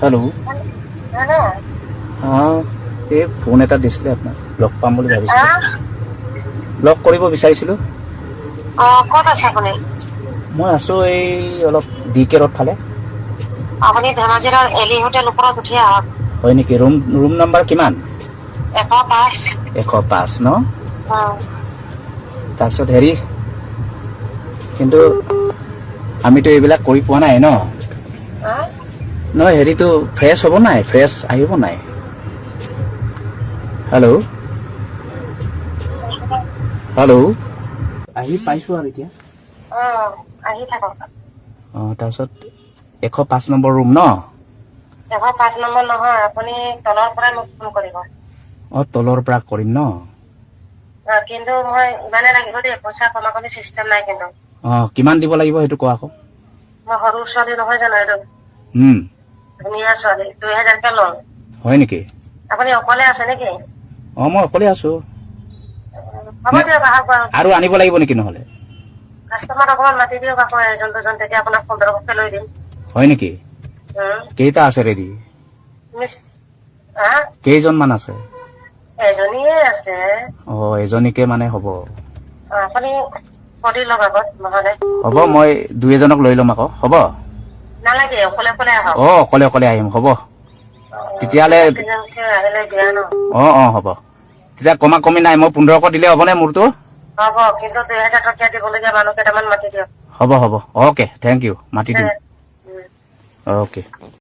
Hello' hello' অঁ এই phone এটা দিছিলে আপোনাক লগ পাম বুলি ভাবিছিলোঁ লগ কৰিব বিচাৰিছিলোঁ ক'ত আছে আপুনি? মই আছোঁ এই অলপ ডি কে ৰোড ফালে আপুনি ধেমাজিৰ এলি হোটেল ওপৰত উঠি আহক। হয় নেকি ৰুম নাম্বাৰ কিমান 105 105 ন উম, তাৰপিছত হেৰি কিন্তু আমিতো এইবিলাক কৰি পোৱা নাই ন নহয় হেৰিটো ফ্ৰেছ হ'ব নাই ফ্ৰেছ আহিব নাই হেল্ল' হেল্ল' আহি পাইছোঁ আৰু এতিয়া আহি থাকক। অঁ তাৰপিছত 105 নম্বৰ ৰুম ন 105 নম্বৰ নহয়, আপুনি তলৰ পৰাই মোক ফোন কৰিব। অঁ তলৰ পৰা কৰিম ন কিন্তু মই ইমানে লাগিব দেই, পইচা কমাকমি চিষ্টেম নাই কিন্তু। অঁ কিমান দিব লাগিব সেইটো কোৱা আকৌ মই সৰু ছোৱালী নহয় জানো, এইটো ধুনীয়া ছোৱালী, 2000কে লওঁ। হয় নেকি আপুনি অকলে আছে নেকি? অঁ মই অকলে আছোঁ হ'ব নে দিয়ক, আহক বাৰু। আৰু আনিব লাগিব নেকি নহ'লে কাষ্টমাৰ অকমান মাতি দিয়ক আকৌ এজন দুজন, তেতিয়া আপোনাক 1500কে লৈ দিম। হয় নেকি কেইটা আছে ৰেডি মিছ হা কেইজনমান আছে এজনীয়ে আছে। অঁ এজনীকে মানে হ'ব আপুনি সুধি লওক আগত নহলে। হ'ব মই 2 এজনক লৈ ল'ম আকৌ হ'ব নালাগে, অকলে অকলে আহক। অঁ অকলে অকলে আহিম হ'ব তেতিয়াহ'লে আহিলে দিয়া ন। অঁ অঁ হ'ব তেতিয়া কমা কমি নাই, মই 1500 দিলে হ'বনে মোৰতো হ'ব, কিন্তু 2000 টকীয়া দিবলগীয়া মানুহ কেইটামান মাতি দিয়ক। হ'ব হ'ব অ'কে থেংক ইউ মাতি দিম উম। অ'কে